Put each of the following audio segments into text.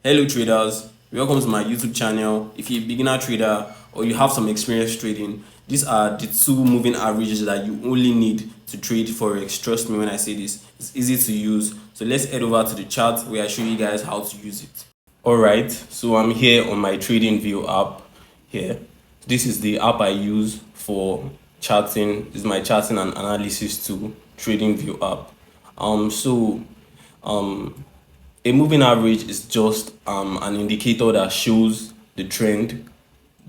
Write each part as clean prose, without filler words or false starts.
Hello traders, welcome to my YouTube channel. If you're a beginner trader or you have some experience trading, these are the two moving averages that you only need to trade forex. Trust me when I say this, it's easy to use. So let's head over to the chart where I show you guys how to use it. Alright, so I'm here on my trading view app here. This is the app I use for charting. This is my charting and analysis tool, trading view app. A moving average is just an indicator that shows the trend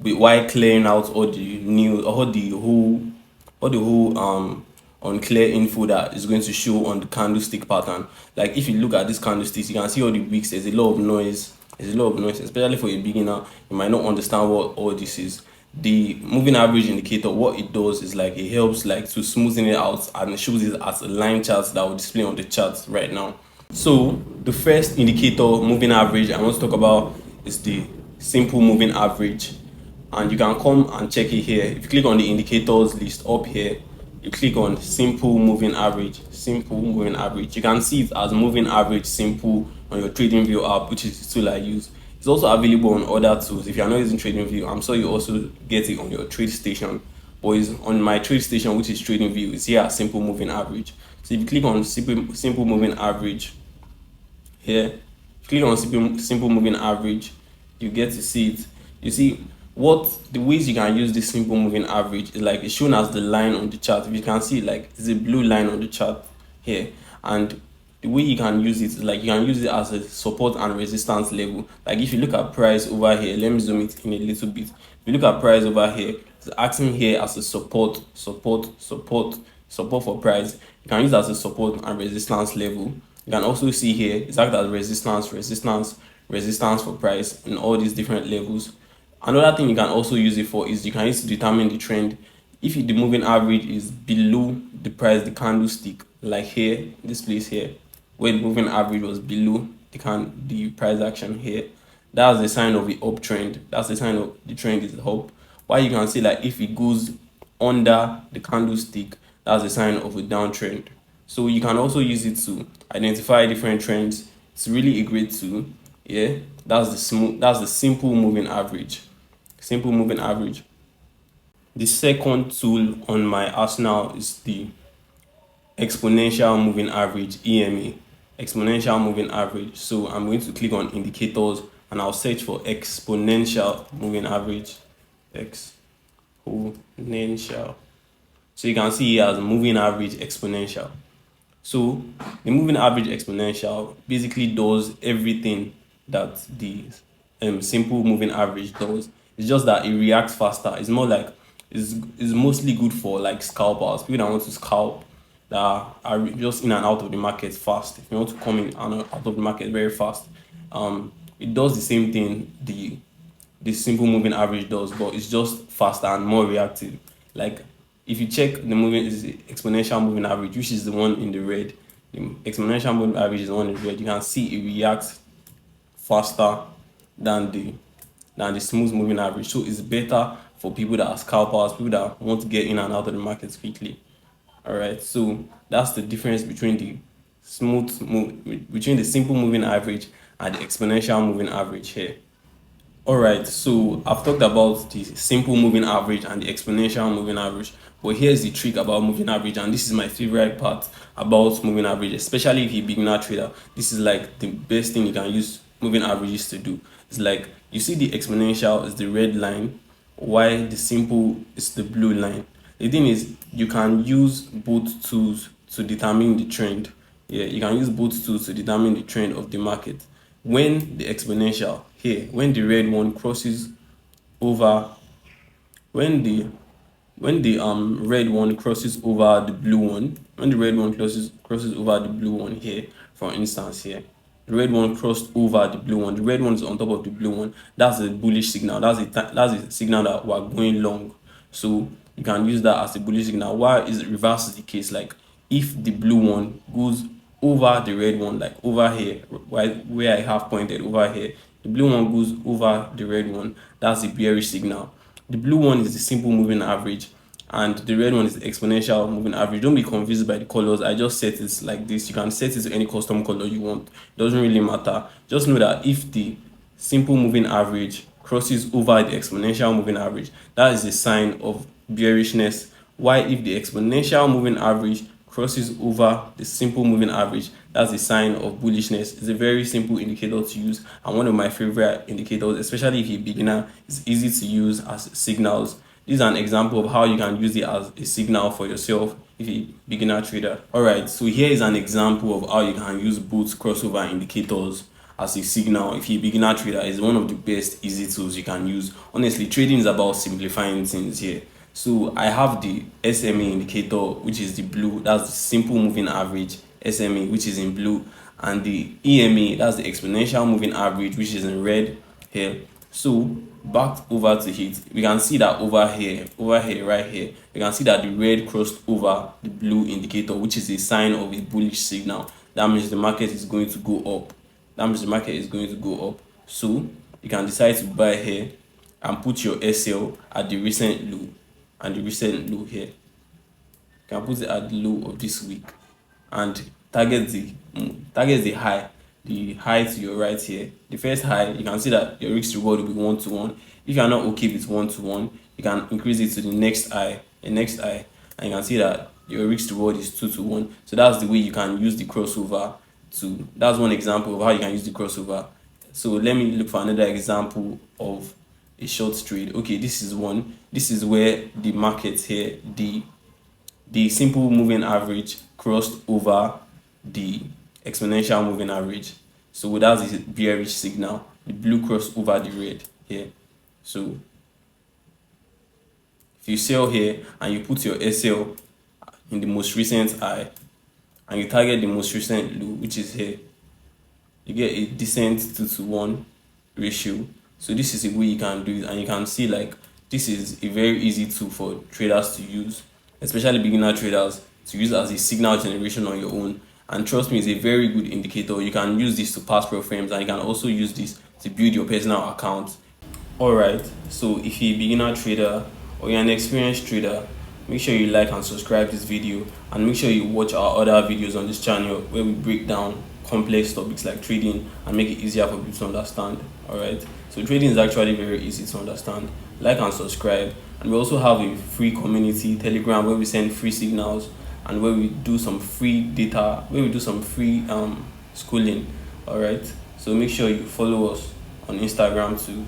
while clearing out all the new all the whole unclear info that is going to show on the candlestick pattern. Like if you look at this candlesticks, you can see all the wicks. There's a lot of noise. Especially for a beginner. You might not understand what all this is. The moving average indicator, what it does is like it helps like to smoothen it out and it shows it as a line chart that will display on the chart right now. So the first indicator, moving average, I want to talk about is the simple moving average, and you can come and check it here. If you click on the indicators list up here, you click on simple moving average. You can see it as moving average simple on your trading view app, which is the tool I use. It's also available on other tools. If you are not using trading view, I'm sure you also get it on your trade station, or is on my trade station, which is trading view. It's here as simple moving average. So if you click on simple moving average here, click on simple moving average, you get to see it. You see what the ways you can use this simple moving average is like it's shown as the line on the chart. If you can see, like it's a blue line on the chart here, and the way you can use it is like you can use it as a support and resistance level. Like if you look at price over here, let me zoom it in a little bit. If you look at price over here, it's acting here as a support for price. You can use it as a support and resistance level. You can also see here it's acting as resistance for price in all these different levels. Another thing you can also use it for is you can use to determine the trend. If the moving average is below the price, the candlestick, like here, this place here, where the moving average was below the price action here, that's the sign of the uptrend. That's the sign of the trend is up. While you can see like if it goes under the candlestick, that's a sign of a downtrend. So you can also use it to identify different trends. It's really a great tool. Yeah, that's the simple moving average. The second tool on my arsenal is the exponential moving average, EMA. Exponential moving average. So I'm going to click on indicators and I'll search for exponential moving average. Exponential. So you can see here as moving average exponential. So the moving average exponential basically does everything that the simple moving average does. It's just that it reacts faster. It's more like it's mostly good for like scalpers, people that want to scalp, that are just in and out of the market fast. If you want to come in and out of the market very fast, it does the same thing the simple moving average does, but it's just faster and more reactive. Like if you check the moving is the exponential moving average, which is the one in the red, the exponential moving average is the one in the red. You can see it reacts faster than the smooth moving average. So it's better for people that are scalpers, people that want to get in and out of the markets quickly. All right, so that's the difference between the simple moving average and the exponential moving average here. All right, so I've talked about the simple moving average and the exponential moving average, but here's the trick about moving average, and this is my favorite part about moving average, especially if you're a beginner trader. This is like the best thing you can use moving averages to do. It's like you see the exponential is the red line, while the simple is the blue line. The thing is, you can use both tools to determine the trend. Yeah, you can use both tools to determine the trend of the market. When the exponential here, when the red one crosses over, when the red one crosses over the blue one, when the red one crosses over the blue one here, for instance here, the red one crossed over the blue one, the red one is on top of the blue one, that's a bullish signal. That's a signal that we're going long. So you can use that as a bullish signal. Why is it reverse is the case? Like if the blue one goes over the red one, like over here, where I have pointed over here, the blue one goes over the red one, that's a bearish signal. The blue one is the simple moving average, and the red one is the exponential moving average. Don't be confused by the colors. I just set it like this. You can set it to any custom color you want. It doesn't really matter. Just know that if the simple moving average crosses over the exponential moving average, that is a sign of bearishness. Why, if the exponential moving average crosses over the simple moving average, that's a sign of bullishness. It's a very simple indicator to use and one of my favorite indicators, especially if you're a beginner. It's easy to use as signals. This is an example of how you can use it as a signal for yourself if you're a beginner trader. Alright, so here is an example of how you can use both crossover indicators as a signal if you're a beginner trader. It's one of the best easy tools you can use. Honestly, trading is about simplifying things here. So I have the SMA indicator, which is the blue, that's the simple moving average, SMA, which is in blue, and the EMA, that's the exponential moving average, which is in red here. So back over to it, we can see that over here, right here, we can see that the red crossed over the blue indicator, which is a sign of a bullish signal. That means the market is going to go up. So you can decide to buy here and put your SL at the recent low and the recent low here. You can put it at the low of this week and target the high, to your right here. The first high, you can see that your risk reward will be 1-to-1. If you are not okay with 1-to-1, you can increase it to the next high, and you can see that your risk reward is 2-to-1. So that's the way you can use the crossover to. That's one example of how you can use the crossover. So let me look for another example of a short trade. Okay, this is one. This is where the market here, the simple moving average crossed over the exponential moving average. So that's a bearish signal. The blue crossed over the red here. So if you sell here and you put your SL in the most recent high and you target the most recent low, which is here, you get a decent 2-to-1 ratio. So this is a way you can do it, and you can see like this is a very easy tool for traders to use, especially beginner traders, to use as a signal generation on your own. And trust me, it's a very good indicator. You can use this to pass frames, and you can also use this to build your personal account. Alright, so if you're a beginner trader or you're an experienced trader, make sure you like and subscribe this video, and make sure you watch our other videos on this channel where we break down complex topics like trading and make it easier for people to understand. Alright, so trading is actually very easy to understand. Like and subscribe, and we also have a free community Telegram where we send free signals and where we do some free data, where we do some free schooling. Alright, so make sure you follow us on Instagram too.